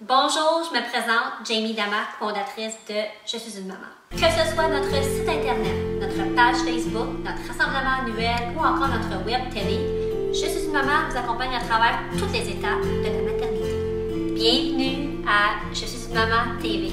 Bonjour, je me présente, Jamie Damas, fondatrice de Je suis une maman. Que ce soit notre site internet, notre page Facebook, notre rassemblement annuel ou encore notre web télé, Je suis une maman vous accompagne à travers toutes les étapes de la maternité. Bienvenue à Je suis une maman TV.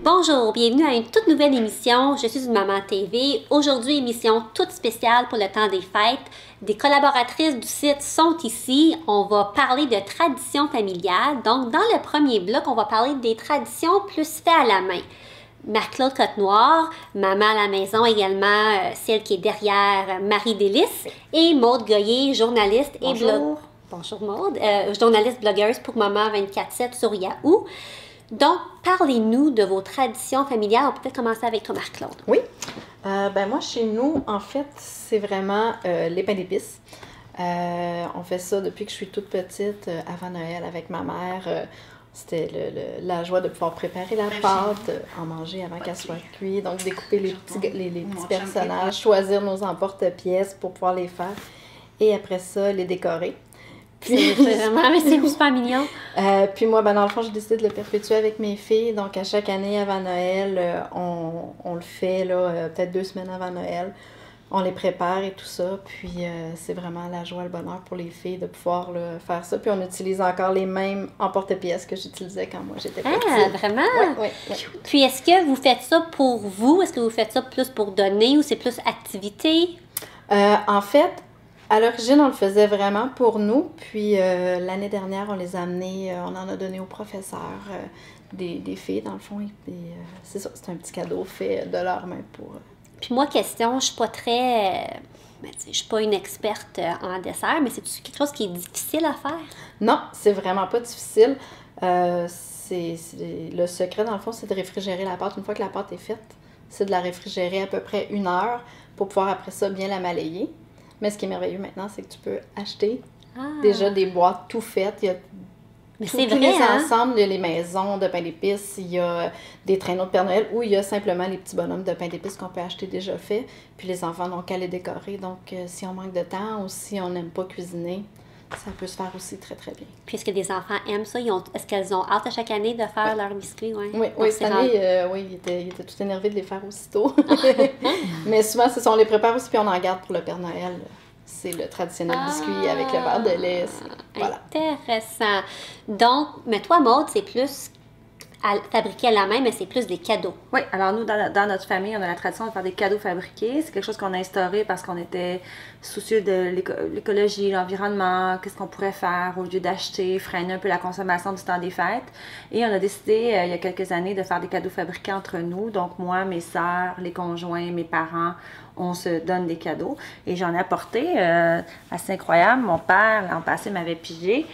Bonjour, bienvenue à une toute nouvelle émission Je suis une maman TV. Aujourd'hui, émission toute spéciale pour le temps des fêtes. Des collaboratrices du site sont ici. On va parler de traditions familiales. Donc, dans le premier bloc, on va parler des traditions plus faites à la main. Marc-Claude Côte-Noire, maman à la maison également, celle qui est derrière Marie Délice, et Maude Goyer, journaliste et blog. Bonjour Maude, journaliste blogueuse pour Maman 24/7 sur Yahoo. Donc, parlez-nous de vos traditions familiales. On peut peut-être commencer avec toi, Marc-Claude. Oui. Moi, chez nous, en fait, c'est vraiment les pains d'épices. On fait ça depuis que je suis toute petite, avant Noël, avec ma mère. C'était la joie de pouvoir préparer la pâte, en manger avant qu'elle soit cuite. Donc, découper les petits personnages, choisir nos emporte-pièces pour pouvoir les faire. Et après ça, les décorer. C'est vraiment super mignon. Puis moi, dans le fond, j'ai décidé de le perpétuer avec mes filles. Donc, à chaque année avant Noël, on le fait là, peut-être 2 semaines avant Noël. On les prépare et tout ça. Puis c'est vraiment la joie, le bonheur pour les filles de pouvoir là, faire ça. Puis on utilise encore les mêmes emporte-pièces que j'utilisais quand moi j'étais petite. Ah, vraiment? Oui. Puis est-ce que vous faites ça pour vous? Est-ce que vous faites ça plus pour donner ou c'est plus activité? En fait, à l'origine, on le faisait vraiment pour nous. Puis l'année dernière, on les a amenés, on en a donné aux professeurs des filles, dans le fond. C'est ça, c'est un petit cadeau fait de leur main pour... Puis moi, question, je suis pas très... je suis pas une experte en dessert, mais c'est quelque chose qui est difficile à faire? Non, c'est vraiment pas difficile. Le secret, dans le fond, c'est de réfrigérer la pâte. Une fois que la pâte est faite, c'est de la réfrigérer à peu près 1 heure pour pouvoir après ça bien la malayer. Mais ce qui est merveilleux maintenant, c'est que tu peux acheter déjà des boîtes tout faites. Il y a tous les ensembles, il y a les maisons de pain d'épices, il y a des traîneaux de Père Noël ou il y a simplement les petits bonhommes de pain d'épices qu'on peut acheter déjà faits. Puis les enfants n'ont qu'à les décorer. Donc, si on manque de temps ou si on n'aime pas cuisiner, ça peut se faire aussi très, très bien. Puis est-ce que des enfants aiment ça? Est-ce qu'elles ont hâte à chaque année de faire leurs biscuits? Oui, cette année, ils étaient tout énervés de les faire aussitôt. Mais souvent, on les prépare aussi puis on en garde pour le Père Noël. C'est le traditionnel biscuit avec le verre de lait. Voilà. Intéressant. Donc, mais toi, Maude, c'est plus fabriqué à la main, mais c'est plus des cadeaux. Oui, alors nous, dans notre famille, on a la tradition de faire des cadeaux fabriqués. C'est quelque chose qu'on a instauré parce qu'on était soucieux de l'écologie, l'environnement, qu'est-ce qu'on pourrait faire au lieu d'acheter, freiner un peu la consommation du temps des fêtes. Et on a décidé, il y a quelques années, de faire des cadeaux fabriqués entre nous. Donc moi, mes sœurs, les conjoints, mes parents, on se donne des cadeaux. Et j'en ai apporté, assez incroyable. Mon père, l'an passé, m'avait pigé,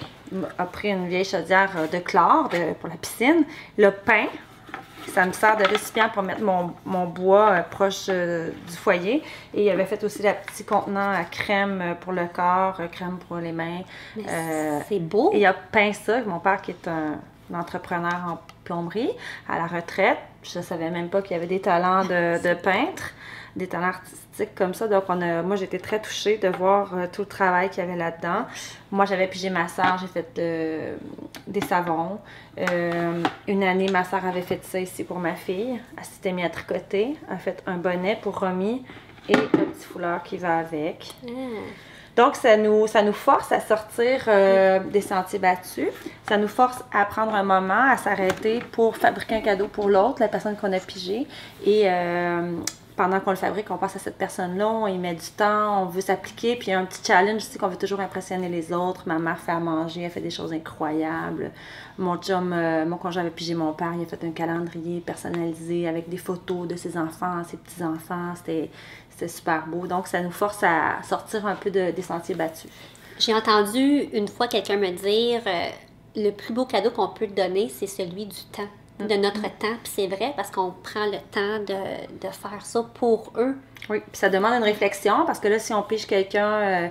a pris une vieille chaudière de chlore pour la piscine. Le pain, ça me sert de récipient pour mettre mon bois proche du foyer. Et il avait fait aussi le petit contenant à crème pour le corps, crème pour les mains. C'est beau! Et il a peint ça, mon père qui est un entrepreneur en plomberie, à la retraite. Je ne savais même pas qu'il y avait des talents de peintre, des talents artistiques comme ça. Donc, moi, j'étais très touchée de voir tout le travail qu'il y avait là-dedans. Moi, j'avais pigé ma sœur, j'ai fait des savons. Une année, ma sœur avait fait ça ici pour ma fille. Elle s'était mise à tricoter. Elle a fait un bonnet pour Romy et le petit foulard qui va avec. Donc, ça nous force à sortir des sentiers battus. Ça nous force à prendre un moment, à s'arrêter pour fabriquer un cadeau pour l'autre, la personne qu'on a pigée. Et pendant qu'on le fabrique, on pense à cette personne-là, on y met du temps, on veut s'appliquer. Puis il y a un petit challenge aussi qu'on veut toujours impressionner les autres. Ma mère fait à manger, elle fait des choses incroyables. Mon conjoint avait pigé mon père, il a fait un calendrier personnalisé avec des photos de ses enfants, ses petits-enfants. C'était super beau. Donc, ça nous force à sortir un peu des sentiers battus. J'ai entendu une fois quelqu'un me dire le plus beau cadeau qu'on peut te donner, c'est celui du temps. de notre temps. Puis c'est vrai, parce qu'on prend le temps de faire ça pour eux. Oui, puis ça demande une réflexion, parce que là, si on pige quelqu'un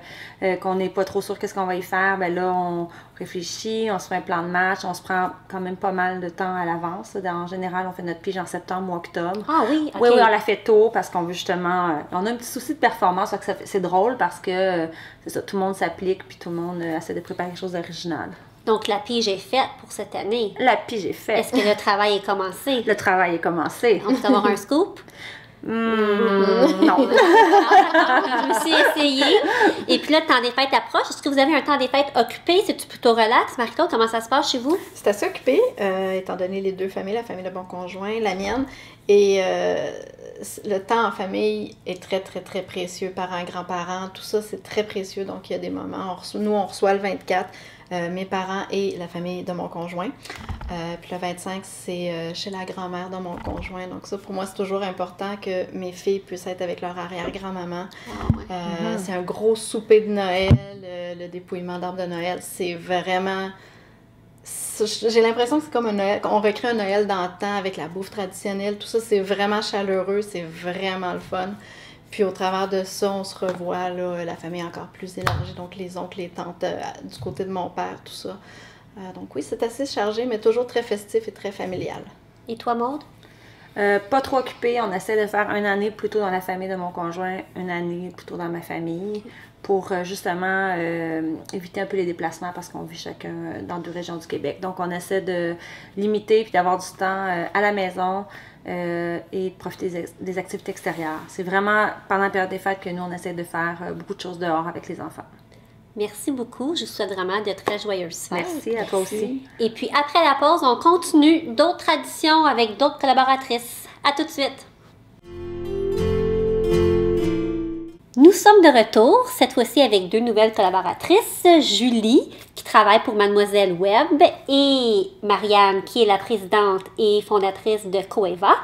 qu'on n'est pas trop sûr qu'est-ce qu'on va y faire, ben là, on réfléchit, on se fait un plan de match, on se prend quand même pas mal de temps à l'avance. En général, on fait notre pige en septembre ou octobre. Ah oui, OK. Oui, on la fait tôt parce qu'on veut justement... on a un petit souci de performance, donc c'est drôle parce que c'est ça, tout le monde s'applique, puis tout le monde essaie de préparer quelque chose d'original. Donc, la pige est faite pour cette année. La pige est faite. Est-ce que le travail est commencé? Le travail est commencé. On peut avoir un scoop? Non. Je me suis essayée. Et puis là, le temps des fêtes approche. Est-ce que vous avez un temps des fêtes occupé? C'est-tu plutôt relax? Marie-Claude, comment ça se passe chez vous? C'est assez occupé, étant donné les deux familles, la famille de mon conjoint, la mienne. Et le temps en famille est très, très, très précieux. Parents, grands-parents, tout ça, c'est très précieux. Donc, il y a des moments, nous, on reçoit le 24, mes parents et la famille de mon conjoint. Puis le 25, c'est chez la grand-mère de mon conjoint. Donc ça, pour moi, c'est toujours important que mes filles puissent être avec leur arrière-grand-maman. C'est un gros souper de Noël, le dépouillement d'arbre de Noël. C'est vraiment... J'ai l'impression que c'est comme un Noël, qu'on recrée un Noël dans le temps avec la bouffe traditionnelle. Tout ça, c'est vraiment chaleureux, c'est vraiment le fun. Puis au travers de ça, on se revoit, là, la famille encore plus élargie, donc les oncles, les tantes du côté de mon père, tout ça. Donc oui, c'est assez chargé, mais toujours très festif et très familial. Et toi, Maude? Pas trop occupé. On essaie de faire une année plutôt dans la famille de mon conjoint, une année plutôt dans ma famille, pour justement éviter un peu les déplacements parce qu'on vit chacun dans deux régions du Québec. Donc on essaie de limiter puis d'avoir du temps à la maison et de profiter des activités extérieures. C'est vraiment pendant la période des fêtes que nous, on essaie de faire beaucoup de choses dehors avec les enfants. Merci beaucoup. Je vous souhaite vraiment de très joyeuses fêtes. Merci à toi aussi. Et puis après la pause, on continue d'autres traditions avec d'autres collaboratrices. À tout de suite. Nous sommes de retour, cette fois-ci avec deux nouvelles collaboratrices, Julie, qui travaille pour Mademoiselle Web, et Marianne, qui est la présidente et fondatrice de Coeva.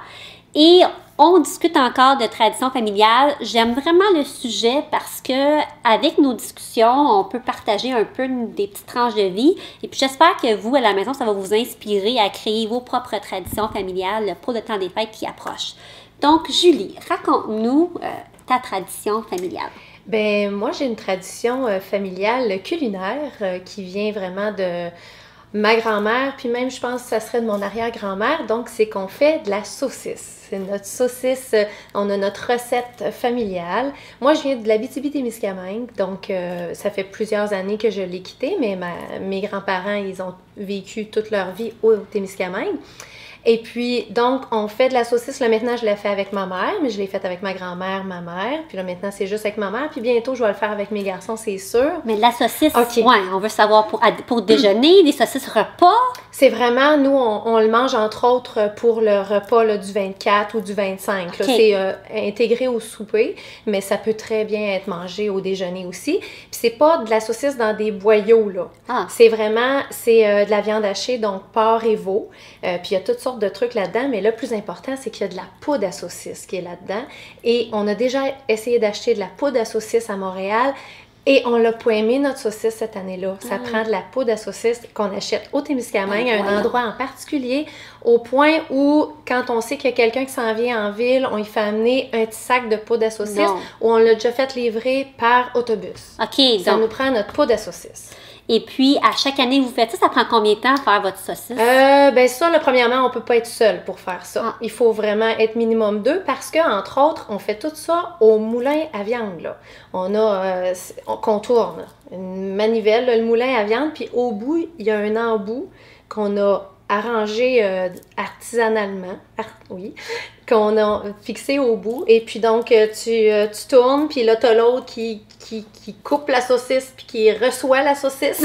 Et on discute encore de tradition familiale. J'aime vraiment le sujet parce que avec nos discussions, on peut partager un peu des petites tranches de vie. Et puis j'espère que vous, à la maison, ça va vous inspirer à créer vos propres traditions familiales pour le temps des fêtes qui approche. Donc, Julie, raconte-nous ta tradition familiale. Ben moi, j'ai une tradition familiale culinaire qui vient vraiment de ma grand-mère, puis même, je pense que ça serait de mon arrière-grand-mère. Donc, c'est qu'on fait de la saucisse. C'est notre saucisse, on a notre recette familiale. Moi, je viens de l'Abitibi-Témiscamingue, donc ça fait plusieurs années que je l'ai quitté, mais mes grands-parents, ils ont vécu toute leur vie au Témiscamingue. Et puis, donc, on fait de la saucisse. Là, maintenant, je l'ai fait avec ma mère, mais je l'ai faite avec ma grand-mère, ma mère. Puis là, maintenant, c'est juste avec ma mère. Puis bientôt, je vais le faire avec mes garçons, c'est sûr. Mais la saucisse, okay. Ouais, on veut savoir pour déjeuner, des saucisses repas. C'est vraiment, nous, on le mange, entre autres, pour le repas là, du 24 ou du 25. Okay. C'est intégré au souper, mais ça peut très bien être mangé au déjeuner aussi. Puis c'est pas de la saucisse dans des boyaux, là. Ah. C'est vraiment, de la viande hachée, donc porc et veau. Puis il y a toutes sortes de trucs là-dedans, mais le plus important, c'est qu'il y a de la poudre à saucisse qui est là-dedans. Et on a déjà essayé d'acheter de la poudre à saucisse à Montréal et on l'a pas aimé, notre saucisse, cette année-là. Ça prend de la poudre à saucisse qu'on achète au Témiscamingue, à un endroit en particulier, au point où, quand on sait qu'il y a quelqu'un qui s'en vient en ville, on lui fait amener un petit sac de poudre à saucisse où on l'a déjà fait livrer par autobus. OK, ça nous prend notre poudre à saucisse. Et puis, à chaque année, vous faites ça, ça prend combien de temps à faire votre saucisse? Ben ça, là, premièrement, on peut pas être seul pour faire ça. Ah. Il faut vraiment être minimum 2 parce que, entre autres, on fait tout ça au moulin à viande, là. On a, qu'on tourne, une manivelle, là, le moulin à viande, puis au bout, il y a un embout qu'on a arrangé artisanalement, qu'on a fixé au bout. Et puis donc, tu tournes, puis là, t'as l'autre qui coupe la saucisse, puis qui reçoit la saucisse,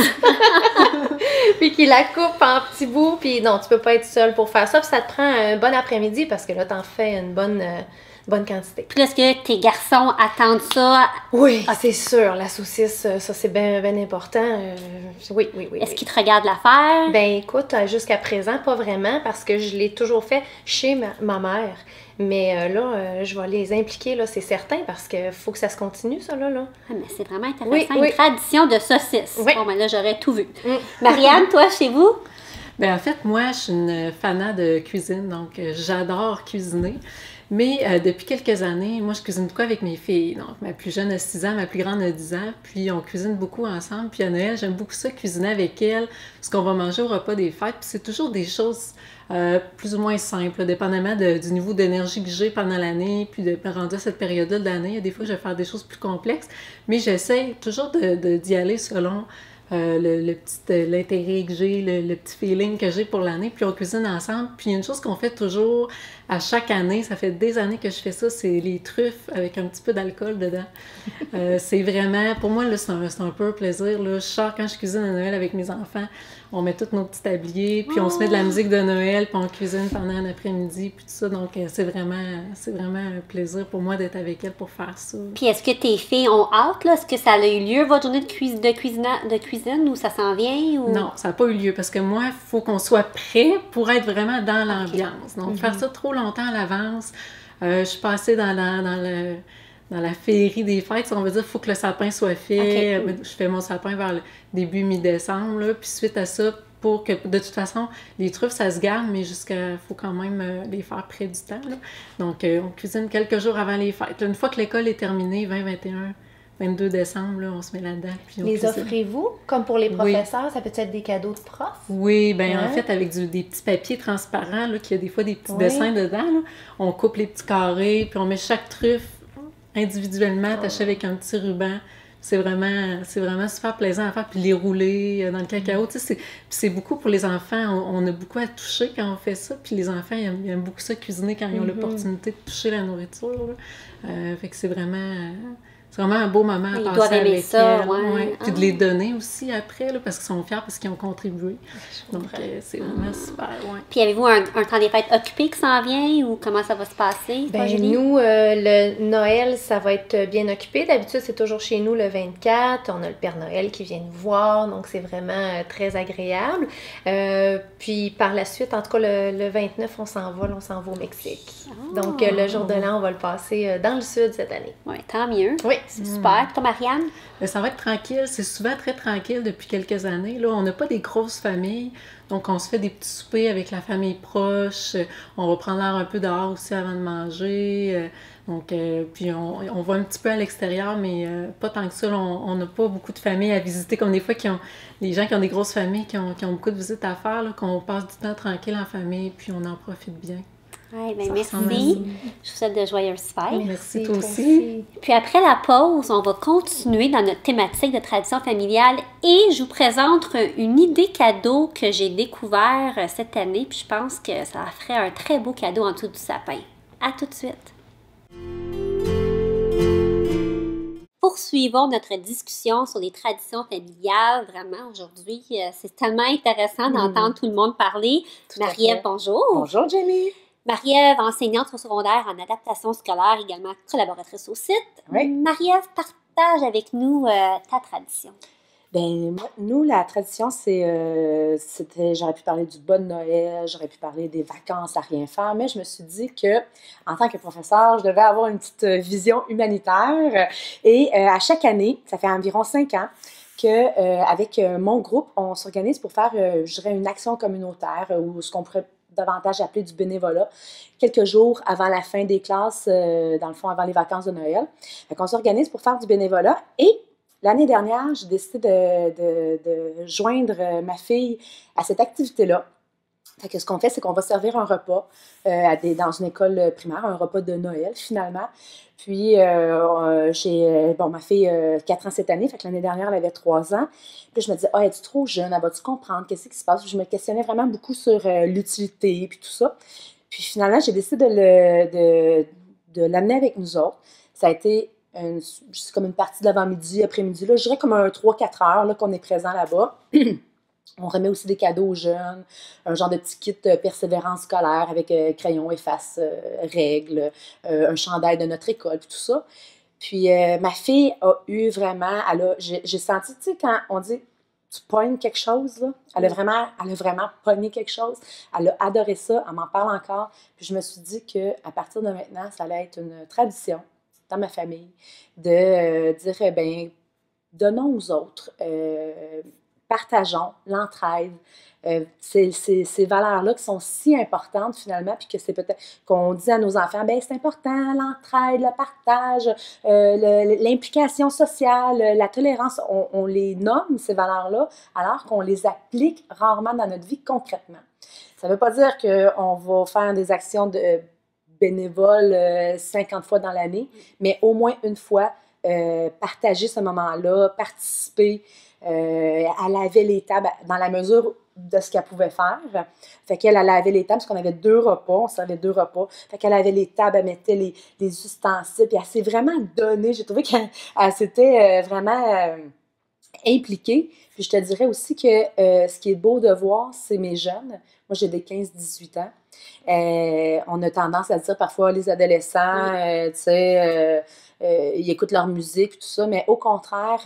puis qui la coupe en petits bouts. Puis non, tu peux pas être seul pour faire ça. Puis ça te prend un bon après-midi parce que là, t'en fais une bonne quantité. Puis est-ce que tes garçons attendent ça? Oui, c'est sûr. La saucisse, ça, c'est bien important. Oui. Est-ce qu'ils te regardent la faire? Ben écoute, jusqu'à présent, pas vraiment, parce que je l'ai toujours fait chez ma mère. Mais là, je vais les impliquer, là, c'est certain, parce qu'il faut que ça se continue, ça, là. Ah, mais c'est vraiment intéressant. Une tradition de saucisse. Oui. Bon, ben là, j'aurais tout vu. Marianne, toi, chez vous? Ben, en fait, moi, je suis une fanat de cuisine, donc j'adore cuisiner. Mais depuis quelques années, moi, je cuisine beaucoup avec mes filles. Donc, ma plus jeune a 6 ans, ma plus grande a 10 ans. Puis, on cuisine beaucoup ensemble. Puis, à Noël, j'aime beaucoup ça, cuisiner avec elles, ce qu'on va manger au repas des fêtes. Puis, c'est toujours des choses plus ou moins simples, là, dépendamment du niveau d'énergie que j'ai pendant l'année. Puis, rendu à cette période-là de l'année, il y a des fois, je vais faire des choses plus complexes. Mais j'essaie toujours d'y aller selon l'intérêt que j'ai, le petit feeling que j'ai pour l'année, puis on cuisine ensemble. Puis une chose qu'on fait toujours à chaque année, ça fait des années que je fais ça, c'est les truffes avec un petit peu d'alcool dedans. C'est vraiment, pour moi, là, c'est un peu un plaisir. Là. Je sors quand je cuisine à Noël avec mes enfants, on met tous nos petits tabliers, puis on se met de la musique de Noël, puis on cuisine pendant un après-midi, puis tout ça. Donc, c'est vraiment un plaisir pour moi d'être avec elles pour faire ça. Puis est-ce que tes filles ont hâte, là? Est-ce que ça a eu lieu, votre journée de cuisine, ou ça s'en vient? Ou... Non, ça n'a pas eu lieu, parce que moi, il faut qu'on soit prêt pour être vraiment dans l'ambiance. Donc, faire ça trop longtemps à l'avance, je suis passée dans la féerie des fêtes, on va dire, il faut que le sapin soit fait. Je fais mon sapin vers le début mi-décembre, là, puis suite à ça, pour que, de toute façon, les truffes, ça se garde, mais il faut quand même les faire près du temps, là. Donc, on cuisine quelques jours avant les fêtes. Là, une fois que l'école est terminée, 20, 21, 22 décembre, là, on se met là-dedans. Puis on Les cuisine. offrez-vous? Comme pour les professeurs, ça peut être des cadeaux de profs? Oui, bien en fait, avec des petits papiers transparents, là, qu'il y a des fois des petits dessins dedans, là, on coupe les petits carrés, puis on met chaque truffe individuellement attaché avec un petit ruban. C'est vraiment super plaisant à faire, puis les rouler dans le cacao, tu sais, c'est beaucoup pour les enfants, on a beaucoup à toucher quand on fait ça, puis les enfants, ils aiment beaucoup ça cuisiner quand ils ont l'opportunité de toucher la nourriture, là. Fait que c'est vraiment un beau moment à passer avec ça, elles. Ouais. Puis de les donner aussi après, là, parce qu'ils sont fiers, parce qu'ils ont contribué. Donc, c'est vraiment super, ouais. Puis avez-vous un temps des fêtes occupé qui s'en vient, ou comment ça va se passer, toi, Julie? Nous, le Noël, ça va être bien occupé. D'habitude, c'est toujours chez nous le 24. On a le Père Noël qui vient nous voir, donc c'est vraiment très agréable. Puis par la suite, en tout cas, le 29, on s'en va au Mexique. Donc le jour de l'an, on va le passer dans le sud cette année. Oui, tant mieux. Oui. C'est super. Toi, Marianne? Ça va être tranquille. C'est souvent très tranquille depuis quelques années. Là, on n'a pas des grosses familles. Donc, on se fait des petits soupers avec la famille proche. On va prendre l'air un peu dehors aussi avant de manger. Puis on va un petit peu à l'extérieur, mais pas tant que ça. Là, on n'a pas beaucoup de familles à visiter, comme des fois les gens qui ont des grosses familles, qui ont beaucoup de visites à faire, là, qu'on passe du temps tranquille en famille, puis on en profite bien. Ouais, ben merci. Je vous souhaite de joyeuses fêtes. Merci, toi aussi. Puis après la pause, on va continuer dans notre thématique de tradition familiale et je vous présente une idée cadeau que j'ai découvert cette année. Puis je pense que ça ferait un très beau cadeau en dessous du sapin. À tout de suite. Poursuivons notre discussion sur les traditions familiales. Vraiment, aujourd'hui, c'est tellement intéressant d'entendre tout le monde parler. Marie-Ève, bonjour. Bonjour, Jamie. Marie-Ève, enseignante au secondaire en adaptation scolaire, également collaboratrice au site. Oui. Marie-Ève, partage avec nous ta tradition. Ben, nous, la tradition, j'aurais pu parler du bon Noël, j'aurais pu parler des vacances à rien faire, mais je me suis dit que, en tant que professeur, je devais avoir une petite vision humanitaire. Et à chaque année, ça fait environ 5 ans, qu'avec mon groupe, on s'organise pour faire, je dirais, une action communautaire ou ce qu'on pourrait davantage appeler du bénévolat, quelques jours avant la fin des classes, dans le fond, avant les vacances de Noël. Donc, on s'organise pour faire du bénévolat et l'année dernière, j'ai décidé de joindre ma fille à cette activité-là. Fait que ce qu'on fait, c'est qu'on va servir un repas dans une école primaire, un repas de Noël, finalement. Puis, ma fille 4 ans cette année, fait que l'année dernière, elle avait 3 ans. Puis, je me disais, es-tu trop jeune? Elle va-tu comprendre? Qu'est-ce qui se passe? Puis, je me questionnais vraiment beaucoup sur l'utilité, puis tout ça. Puis, finalement, j'ai décidé de l'amener avec nous autres. Ça a été c'est comme une partie de l'avant-midi, après-midi. Là, je dirais comme un 3-4 heures là, qu'on est présent là-bas. On remet aussi des cadeaux aux jeunes, un genre de petit kit persévérance scolaire avec crayon, efface, règles, un chandail de notre école, puis tout ça. Puis ma fille a eu vraiment, j'ai senti, tu sais, quand on dit tu pognes quelque chose, là, elle a vraiment pogné quelque chose. Elle a adoré ça, elle m'en parle encore. Puis je me suis dit qu'à partir de maintenant, ça allait être une tradition dans ma famille de dire, donnons aux autres. partageons l'entraide. Ces valeurs-là qui sont si importantes finalement, puis que c'est peut-être qu'on dit à nos enfants, ben c'est important, l'entraide, le partage, l'implication sociale, la tolérance, on les nomme ces valeurs-là, alors qu'on les applique rarement dans notre vie concrètement. Ça ne veut pas dire qu'on va faire des actions de bénévoles 50 fois dans l'année, mais au moins une fois, partager ce moment-là, participer, à laver les tables dans la mesure de ce qu'elle pouvait faire. Fait qu'elle lavait les tables, parce qu'on avait 2 repas, on servait 2 repas. Fait qu'elle lavait les tables, elle mettait les ustensiles, puis elle s'est vraiment donnée. J'ai trouvé qu'elle s'était vraiment impliquée. Puis je te dirais aussi que ce qui est beau de voir, c'est mes jeunes. Moi, j'ai des 15-18 ans. On a tendance à dire parfois les adolescents, tu sais, ils écoutent leur musique, tout ça, mais au contraire,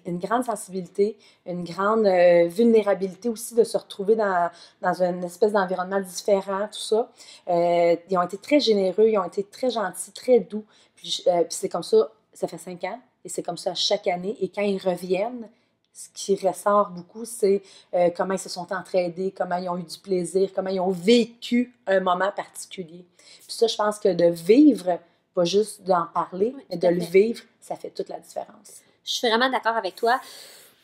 une grande sensibilité, une grande vulnérabilité aussi de se retrouver dans une espèce d'environnement différent, tout ça. Ils ont été très généreux, ils ont été très gentils, très doux. Puis c'est comme ça fait 5 ans, et c'est comme ça chaque année. Et quand ils reviennent, ce qui ressort beaucoup, c'est comment ils se sont entraidés, comment ils ont eu du plaisir, comment ils ont vécu un moment particulier. Puis ça, je pense que de vivre, pas juste d'en parler, mais de le vivre, ça fait toute la différence. Je suis vraiment d'accord avec toi.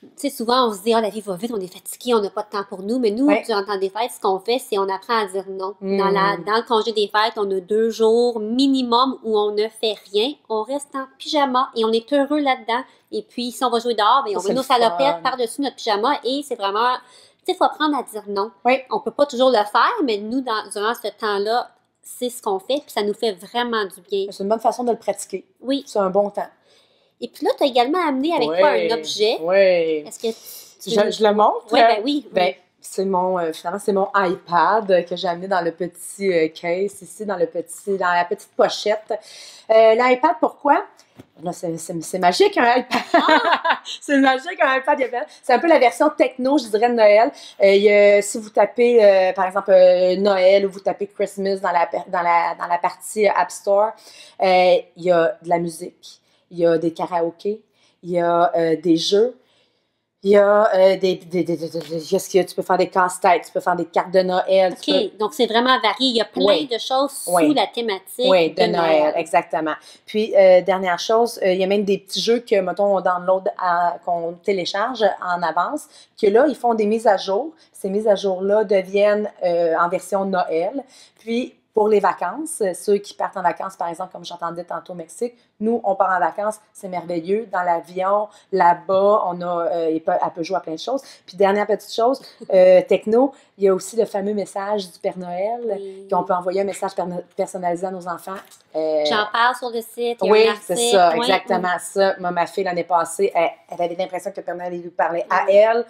Tu sais, souvent, on se dit, la vie va vite, on est fatigué, on n'a pas de temps pour nous. Mais nous, durant le temps des fêtes, ce qu'on fait, c'est on apprend à dire non. Dans le congé des fêtes, on a 2 jours minimum où on ne fait rien. On reste en pyjama et on est heureux là-dedans. Et puis, si on va jouer dehors, on met nos salopettes par-dessus notre pyjama et c'est vraiment... Tu sais, il faut apprendre à dire non. On peut pas toujours le faire, mais nous, durant ce temps-là, c'est ce qu'on fait, puis ça nous fait vraiment du bien. C'est une bonne façon de le pratiquer. Oui. C'est un bon temps. Et puis là, tu as également amené avec toi un objet. Oui. Est-ce que je le montre? Oui, oui. C'est finalement, c'est mon iPad que j'ai amené dans le petit case ici, dans la petite pochette. L'iPad, pourquoi? Là, c'est magique, un iPad. C'est magique, un iPad. C'est un peu la version techno, je dirais, de Noël. Si vous tapez, par exemple, Noël ou vous tapez Christmas dans la partie App Store, il y a de la musique, il y a des karaokés, il y a des jeux. Il y a tu peux faire des casse-têtes, tu peux faire des cartes de Noël. OK, donc c'est vraiment varié. Il y a plein de choses sous la thématique de Noël. Exactement. Puis, dernière chose, il y a même des petits jeux que, mettons, on download, qu'on télécharge en avance, que là, ils font des mises à jour. Ces mises à jour-là deviennent en version Noël. Puis, pour les vacances, ceux qui partent en vacances, par exemple, comme j'entendais tantôt au Mexique, nous, on part en vacances, c'est merveilleux. Dans l'avion, là-bas, elle peut jouer à plein de choses. Puis, dernière petite chose, techno, il y a aussi le fameux message du Père Noël, qu'on peut envoyer un message personnalisé à nos enfants. J'en parle sur le site. Oui, c'est ça, exactement ça. Moi, ma fille, l'année passée, elle avait l'impression que le Père Noël lui parlait à elle.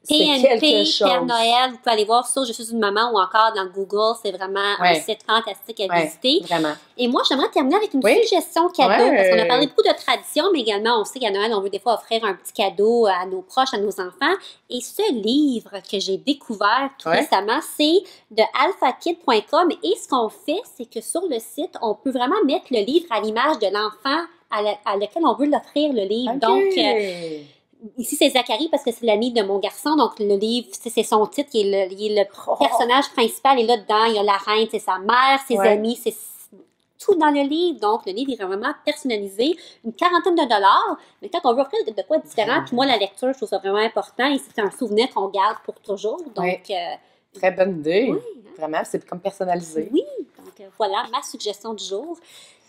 PNP, Père Noël, vous pouvez aller voir sur Je suis une maman ou encore dans Google. C'est vraiment un site fantastique à visiter. Vraiment. Et moi, j'aimerais terminer avec une suggestion cadeau, parce qu'on a parlé beaucoup de tradition, mais également, on sait qu'à Noël, on veut des fois offrir un petit cadeau à nos proches, à nos enfants. Et ce livre que j'ai découvert tout récemment, c'est de alphakid.com. Et ce qu'on fait, c'est que sur le site, on peut vraiment mettre le livre à l'image de l'enfant à lequel on veut l'offrir, le livre. Donc, ici, c'est Zachary parce que c'est l'ami de mon garçon. Donc, le livre, c'est son titre qui est le personnage principal. Et là-dedans, il y a la reine, c'est sa mère, ses amis, c'est tout dans le livre. Donc, le livre est vraiment personnalisé. Une quarantaine de $. Mais quand on veut offrir de quoi différent, puis moi, la lecture, je trouve ça vraiment important. Et c'est un souvenir qu'on garde pour toujours. Donc, très bonne idée. Oui, Vraiment, c'est comme personnalisé. Oui. Donc, voilà ma suggestion du jour.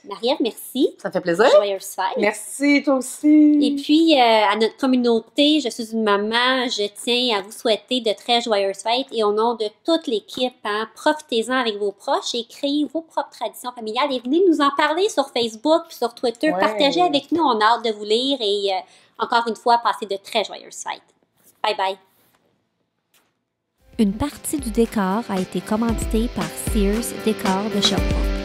Marie-Ève, merci. Ça me fait plaisir. Joyeuse fête. Merci, toi aussi. Et puis, à notre communauté, je suis une maman, je tiens à vous souhaiter de très joyeuses fêtes et au nom de toute l'équipe, profitez-en avec vos proches et créez vos propres traditions familiales et venez nous en parler sur Facebook puis sur Twitter. Partagez avec nous, on a hâte de vous lire et encore une fois, passez de très joyeuses fêtes. Bye bye. Une partie du décor a été commanditée par Sears Décor de Sherbrooke.